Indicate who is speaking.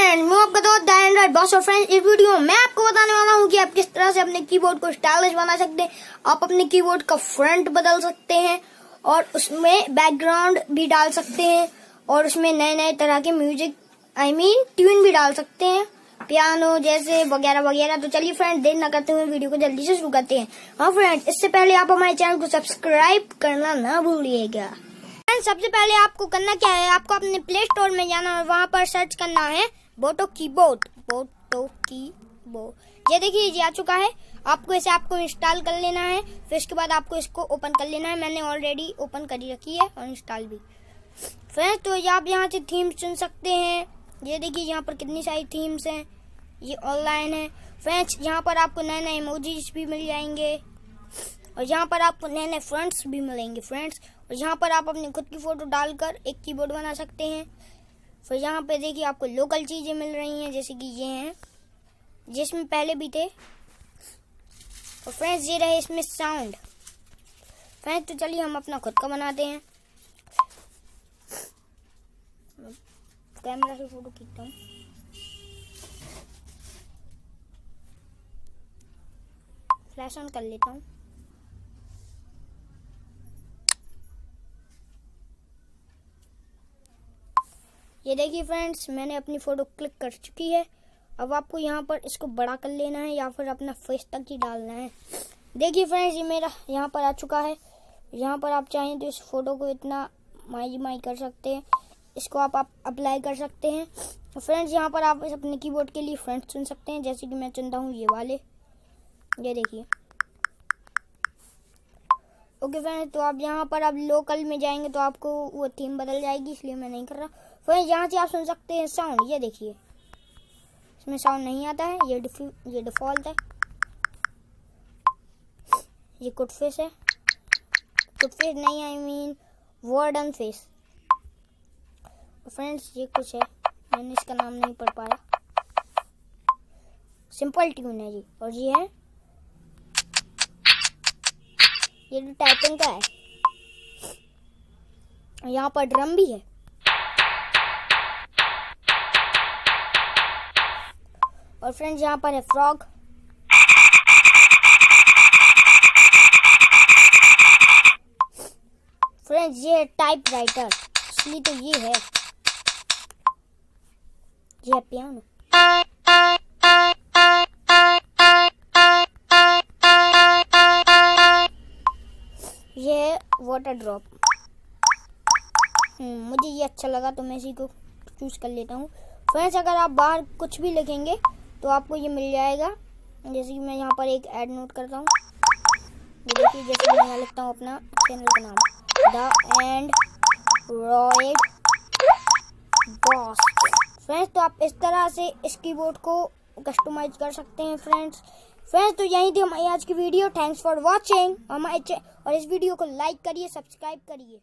Speaker 1: Friends, मैं आपका दोस्त theandroidboss और फ्रेंड्स इस वीडियो में मैं आपको बताने वाला हूँ कि आप किस तरह से अपने कीबोर्ड को स्टाइलिश बना सकते हैं। आप अपने कीबोर्ड का फ्रंट बदल सकते हैं और उसमें बैकग्राउंड भी डाल सकते हैं और उसमें नए नए तरह के म्यूजिक ट्यून भी डाल सकते हैं, पियानो जैसे वगैरह वगैरह। तो चलिए फ्रेंड्स, देर न करते हुए वीडियो को जल्दी से शुरू करते हैं। हाँ फ्रेंड्स, इससे पहले आप हमारे चैनल को सब्सक्राइब करना ना भूलिएगा। सबसे पहले आपको करना क्या है, आपको अपने प्ले स्टोर में जाना है, वहाँ पर सर्च करना है बोटो कीबोर्ड। ये देखिए, ये आ चुका है। आपको इसे इंस्टॉल कर लेना है। फिर इसके बाद आपको इसको ओपन कर लेना है। मैंने ऑलरेडी ओपन कर रखी है और इंस्टॉल भी। फ्रेंड्स, तो आप यहाँ से थीम चुन सकते हैं। ये देखिए, यहाँ पर कितनी सारी थीम्स हैं, ये ऑनलाइन है। फ्रेंड्स, यहाँ पर आपको नए नए इमोजीज भी मिल जाएंगे और यहाँ पर आपको नए नए फ्रंट्स भी मिलेंगे फ्रेंड्स। और यहाँ पर आप अपनी खुद की फोटो डालकर एक कीबोर्ड बना सकते हैं। फिर यहाँ पे देखिए, आपको लोकल चीजें मिल रही हैं, जैसे कि ये हैं, जिसमें पहले भी थे। और फ्रेंड्स, ये रहे इसमें साउंड। फ्रेंड्स, तो चलिए हम अपना खुद का बनाते हैं। कैमरा से फोटो खींचता हूँ। फ्लैश ऑन कर लेता हूँ। ये देखिए फ्रेंड्स, मैंने अपनी फोटो क्लिक कर चुकी है। अब आपको यहाँ पर इसको बड़ा कर लेना है या फिर अपना फेस तक ही डालना है। देखिए फ्रेंड्स, ये मेरा यहाँ पर आ चुका है। यहाँ पर आप चाहें तो इस फोटो को इतना माई कर सकते हैं। इसको आप अप्लाई कर सकते हैं। तो फ्रेंड्स, यहाँ पर आप अपने कीबोर्ड के लिए फ्रंट चुन सकते हैं, जैसे कि मैं चुनता हूँ ये वाले। ये देखिए। ओके फ्रेंड्स, तो आप यहाँ पर लोकल में जाएंगे तो आपको वो थीम बदल जाएगी, इसलिए मैं नहीं कर रहा। फ्रेंड्स, यहाँ से आप सुन सकते हैं साउंड। ये देखिए, इसमें साउंड नहीं आता है, ये डिफॉल्ट है। ये कुड फेस है, कुड फेस नहीं, वर्ड एंड फेस। फ्रेंड्स, ये कुछ है, मैंने इसका नाम नहीं पढ़ पाया। सिंपल ट्यून है जी। और ये है, ये जो टाइपिंग का है। यहाँ पर ड्रम भी है। और फ्रेंड्स, यहाँ पर है फ्रॉग। फ्रेंड्स, ये है टाइप राइटर, इसलिए तो ये है पियानो। ये है वाटर ड्रॉप। मुझे ये अच्छा लगा तो मैं इसी को चूज कर लेता हूँ। फ्रेंड्स, अगर आप बाहर कुछ भी लिखेंगे तो आपको ये मिल जाएगा। जैसे कि मैं यहाँ पर एक ऐड नोट करता हूँ। ये देखिए, जैसे मैं यहाँ लिखता हूँ अपना चैनल का नाम, theandroidboss। फ्रेंड्स, तो आप इस तरह से इस कीबोर्ड को कस्टमाइज कर सकते हैं फ्रेंड्स। तो यही थी हमारी आज की वीडियो। Thanks for watching. और इस वीडियो को लाइक करिए, सब्सक्राइब करिए।